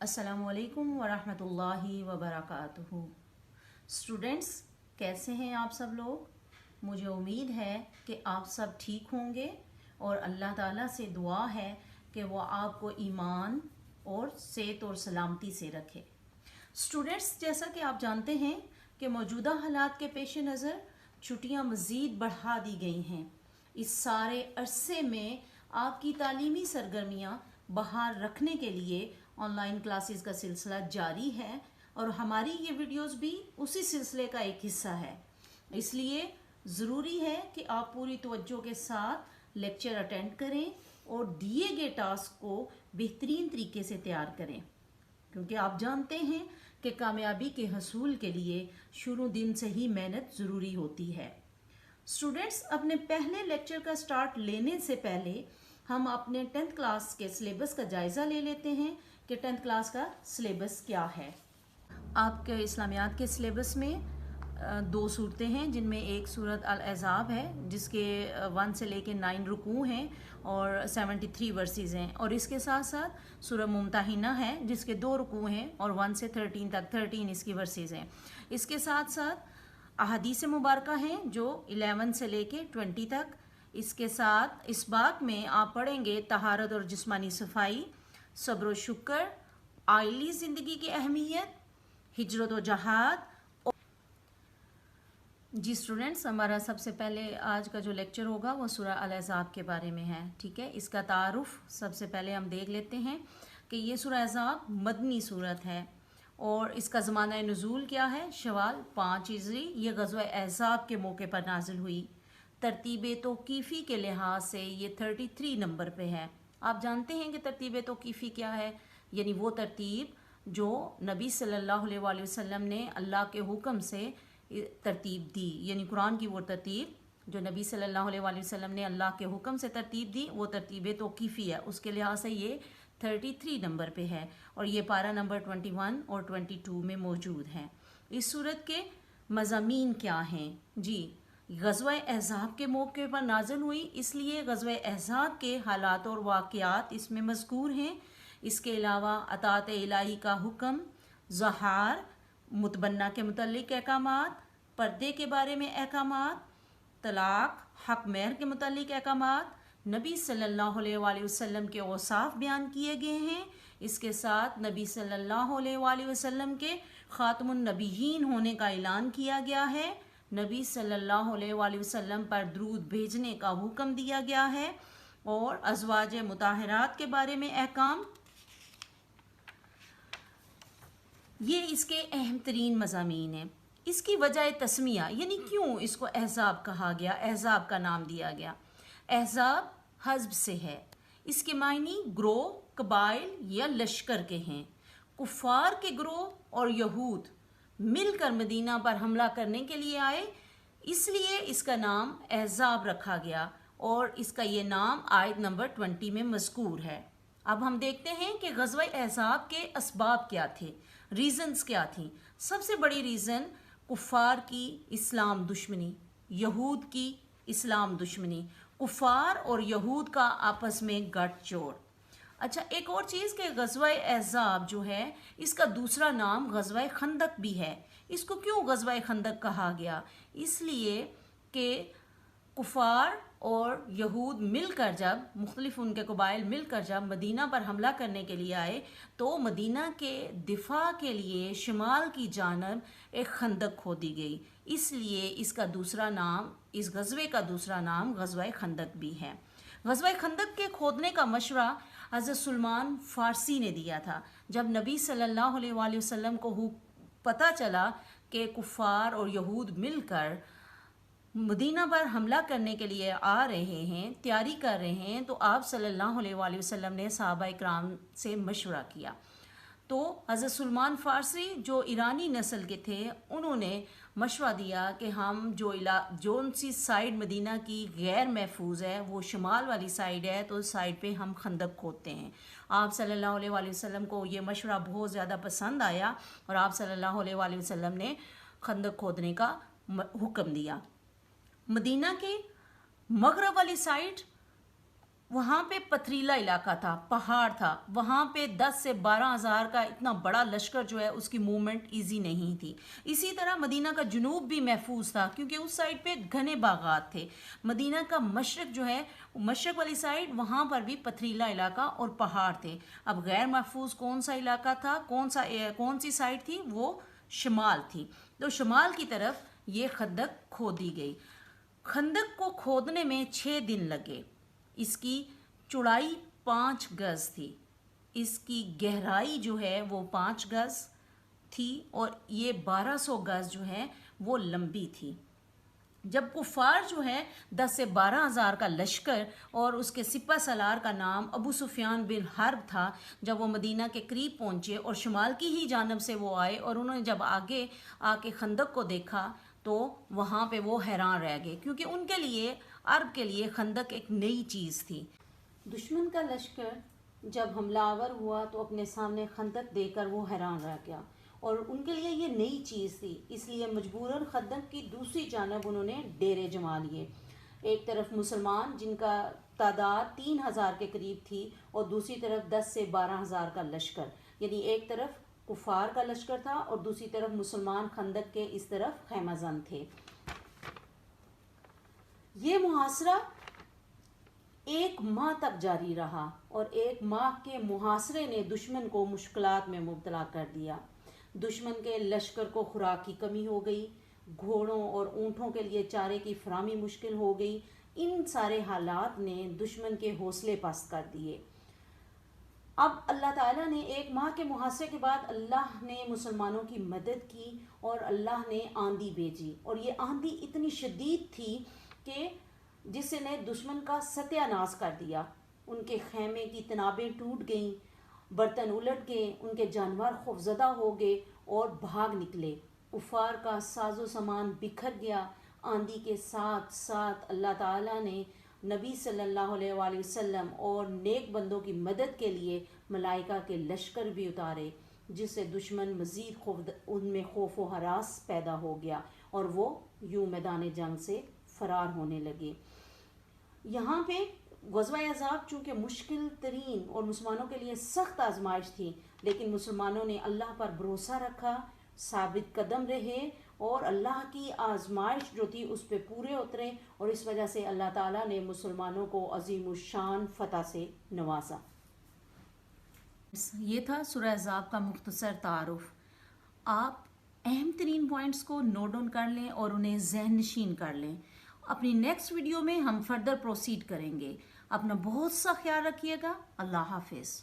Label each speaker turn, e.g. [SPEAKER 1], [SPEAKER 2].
[SPEAKER 1] अस्सलामुअलैकुम वरहमतुल्लाहि वबरकातुहू। स्टूडेंट्स, कैसे हैं आप सब लोग। मुझे उम्मीद है कि आप सब ठीक होंगे और अल्लाह ताला से दुआ है कि वो आपको ईमान और सेहत और सलामती से रखे। स्टूडेंट्स, जैसा कि आप जानते हैं कि मौजूदा हालात के पेश नज़र छुट्टियां मज़ीद बढ़ा दी गई हैं। इस सारे अरसे में आपकी तालीमी सरगर्मियां बहाल रखने के लिए ऑनलाइन क्लासेस का सिलसिला जारी है और हमारी ये वीडियोस भी उसी सिलसिले का एक हिस्सा है। इसलिए ज़रूरी है कि आप पूरी तवज्जो के साथ लेक्चर अटेंड करें और दिए गए टास्क को बेहतरीन तरीके से तैयार करें, क्योंकि आप जानते हैं कि कामयाबी के हसूल के लिए शुरू दिन से ही मेहनत ज़रूरी होती है। स्टूडेंट्स, अपने पहले लेक्चर का स्टार्ट लेने से पहले हम अपने 10th क्लास के सिलेबस का जायज़ा ले लेते हैं कि 10th क्लास का सिलेबस क्या है। आपके इस्लामियात के सिलेबस में दो सूरतें हैं, जिनमें एक सूरत अल-अहज़ाब है जिसके 1 से लेके 9 रुकू हैं और 73 वर्सेस हैं, और इसके साथ साथ सूरह मुमतहिना है जिसके 2 रुकू हैं और 1 से 13 तक 13 इसकी वर्सेस हैं। इसके साथ साथ अहादीस मुबारका हैं जो 11 से लेके 20 तक। इसके साथ इस बात में आप पढ़ेंगे तहारत और जिस्मानी सफाई, सब्र व शुक्र, आइली ज़िंदगी की अहमियत, हिजरत व जहाद। जी स्टूडेंट्स, हमारा सबसे पहले आज का जो लेक्चर होगा वो सूरह अल-अहज़ाब के बारे में है। ठीक है, इसका तारुफ सबसे पहले हम देख लेते हैं कि ये सूरह अहज़ाब मदनी सूरत है और इसका ज़माना नुज़ूल क्या है। शवाल 5 हिजरी। ये ग़ज़वा अहज़ाब के मौके पर नाजिल हुई। तरतीब तौक़ीफ़ी के लिहाज से ये 33 नंबर पे है। आप जानते हैं कि तरतीब तौक़ीफ़ी क्या है, यानी वो तरतीब जो नबी सल्लल्लाहु अलैहि वसल्लम ने अल्लाह के हुक्म से तरतीब दी, यानी कुरान की वो तरतीब जो नबी सल्लल्लाहु अलैहि वसल्लम ने अल्लाह के हुक्म से तरतीब दी, वो तरतीब तौक़ीफ़ी है। उसके लिहाज से ये 33 नंबर पे है और ये पारा नंबर 21 और 22 में मौजूद है। इस सूरत के मज़ामीन क्या हैं? जी, ग़ज़वा अहज़ाब के मौके पर नाज़िल हुई, इसलिए ग़ज़वा अहज़ाब के हालात और वाक़यात इसमें मज़कूर हैं। इसके अलावा अताअत इलाही का हुक्म, ज़हार, मुतबन्ना के मुतल्लिक़ अहकामात, पर्दे के बारे में अहकामात, तलाक़, हक़ मेहर के मुतल्लिक़ अहकामात, नबी सल्लल्लाहु अलैहि वसल्लम के औसाफ बयान किए गए हैं। इसके साथ नबी सल्लल्लाहु अलैहि वसल्लम के ख़ातमुन नबिय्यीन होने का ऐलान किया गया है। नबी सल्लल्लाहु अलैहि वसल्लम पर दरूद भेजने का हुक्म दिया गया है और अज़वाज मुताहरात के बारे में अहकाम। ये इसके अहम तरीन मज़ामीन हैं। इसकी वजह तस्मिया, यानी क्यों इसको अहज़ाब कहा गया, अहज़ाब का नाम दिया गया। अहज़ाब हज़्ब से है। इसके मायनी ग्रोह, कबाइल या लश्कर के हैं। कुफ़ार के ग्रोह और यहूद मिलकर मदीना पर हमला करने के लिए आए, इसलिए इसका नाम अहज़ाब रखा गया और इसका ये नाम आयत नंबर 20 में मज़कूर है। अब हम देखते हैं कि ग़ज़वा अहज़ाब के असबाब क्या थे, रीज़न्स क्या थी। सबसे बड़ी रीज़न कुफ़ार की इस्लाम दुश्मनी, यहूद की इस्लाम दुश्मनी, कुफ़ार और यहूद का आपस में गठजोड़। अच्छा, एक और चीज़ कि ग़ज़वा अहज़ाब जो है इसका दूसरा नाम ग़ज़वा खंदक भी है। इसको क्यों ग़ज़वा खंदक कहा गया? इसलिए कि कुफ़ार और यहूद मिलकर जब मुख्तलिफ उनके कबाइल मिलकर जब मदीना पर हमला करने के लिए आए तो मदीना के दिफा के लिए शिमाल की जानब एक खंदक खोदी गई, इसलिए इसका दूसरा नाम, इस ग़ज़वे का दूसरा नाम ग़ज़वा खंदक भी है। ग़ज़वा खंदक के खोदने का मशवरा हज़रत सलमान फ़ारसी ने दिया था। जब नबी सल्लल्लाहु अलैहि वसल्लम को पता चला कि कुफ़ार और यहूद मिलकर मदीना पर हमला करने के लिए आ रहे हैं, तैयारी कर रहे हैं, तो आप सल्लल्लाहु अलैहि वसल्लम ने सहाबा इकराम से मशवरा किया। तो हज़रत सलमान फ़ारसी जो ईरानी नस्ल के थे, उन्होंने मशवरा दिया कि हम जो सी साइड मदीना की गैर महफूज है वो शिमाल वाली साइड है, तो उस साइड पे हम खंदक खोदते हैं। आप सल्लल्लाहु अलैहि वसल्लम को ये मशवरा बहुत ज़्यादा पसंद आया और आप सल्लल्लाहु अलैहि वसल्लम ने खंदक खोदने का हुक्म दिया। मदीना के मगरब वाली साइड وہاں پہ پتھریلا علاقہ تھا، پہاڑ تھا، وہاں پہ 10 سے 12 ہزار کا اتنا بڑا لشکر جو ہے اس کی موومنٹ ایزی نہیں تھی۔ اسی طرح مدینہ کا جنوب بھی محفوظ تھا کیونکہ اس سائڈ پہ گھنے باغات تھے۔ مدینہ کا مشرق جو ہے، مشرق والی سائڈ، وہاں پر بھی پتھریلا علاقہ اور پہاڑ تھے۔ اب غیر محفوظ کون سا علاقہ تھا، کون سی سائڈ تھی؟ وہ شمال تھی۔ تو شمال کی طرف یہ خندق کھودی گئی۔ خندق کو کھودنے میں 6 دن لگے۔ اس کی چوڑائی 5 گز تھی، اس کی گہرائی جو ہے وہ 5 گز تھی، اور یہ 1200 گز جو ہے وہ لمبی تھی۔ جب کفار جو ہے 10 سے 12 ہزار کا لشکر اور اس کے سپہ سالار کا نام ابو سفیان بن حرب تھا، جب وہ مدینہ کے قریب پہنچے اور شمال کی ہی جانب سے وہ آئے اور انہوں نے جب آگے آ کے خندق کو دیکھا تو وہاں پہ وہ حیران رہ گئے، کیونکہ ان کے لیے، عرب کے لیے خندق ایک نئی چیز تھی۔ دشمن کا لشکر جب حملہ آور ہوا تو اپنے سامنے خندق دیکھ کر وہ حیران رہ گیا، اور ان کے لیے یہ نئی چیز تھی، اس لیے مجبوراً خندق کی دوسری جانب انہوں نے ڈیرے جما لیے۔ ایک طرف مسلمان جن کا تعداد 3000 کے قریب تھی، اور دوسری طرف 10 سے 12 ہزار کا لشکر، یعنی ایک طرف کفار کا لشکر تھا اور دوسری طرف مسلمان خندق کے اس طرف خیمہ زن تھے۔ یہ محاصرہ 1 ماہ تک جاری رہا، اور 1 ماہ کے محاصرے نے دشمن کو مشکلات میں مبتلا کر دیا۔ دشمن کے لشکر کو خوراک کی کمی ہو گئی، گھوڑوں اور اونٹوں کے لیے چارے کی فراہمی مشکل ہو گئی۔ ان سارے حالات نے دشمن کے حوصلے پست کر دیے۔ اب اللہ تعالیٰ نے 1 ماہ کے محاصرے کے بعد اللہ نے مسلمانوں کی مدد کی، اور اللہ نے آندھی بھیجی، اور یہ آندھی اتنی شدید تھی کہ جس نے دشمن کا ستیہ ناش کر دیا۔ ان کے خیمے کی تنابیں ٹوٹ گئیں، برتن الٹ گئے، ان کے جانور خوفزدہ ہو گئے اور بھاگ نکلے۔ کفار کا ساز و سامان بکھر گیا۔ آندھی کے ساتھ ساتھ اللہ تعالیٰ نے نبی صلی اللہ علیہ وآلہ وسلم اور نیک بندوں کی مدد کے لیے ملائکہ کے لشکر بھی اتارے، جس سے دشمن مزید ان میں خوف و ہراس پیدا ہو گیا، اور وہ یوں میدان جنگ سے فرار ہونے لگے۔ یہاں پہ غزوہ احزاب چونکہ مشکل ترین اور مسلمانوں کے لیے سخت آزمائش تھی، لیکن مسلمانوں نے اللہ پر بھروسہ رکھا، ثابت قدم رہے، اور اللہ کی آزمائش جو تھی اس پہ پورے اترے، اور اس وجہ سے اللہ تعالیٰ نے مسلمانوں کو عظیم الشان فتح سے نوازا۔ یہ تھا سورہ احزاب کا مختصر تعارف۔ آپ اہم ترین پوائنٹس کو نوٹ ڈاؤن کر لیں اور انہیں ذہن نشین کر لیں۔ اپنی نیکسٹ ویڈیو میں ہم فردر پروسیڈ کریں گے۔ اپنا بہت سا خیال رکھیے گا۔ اللہ حافظ۔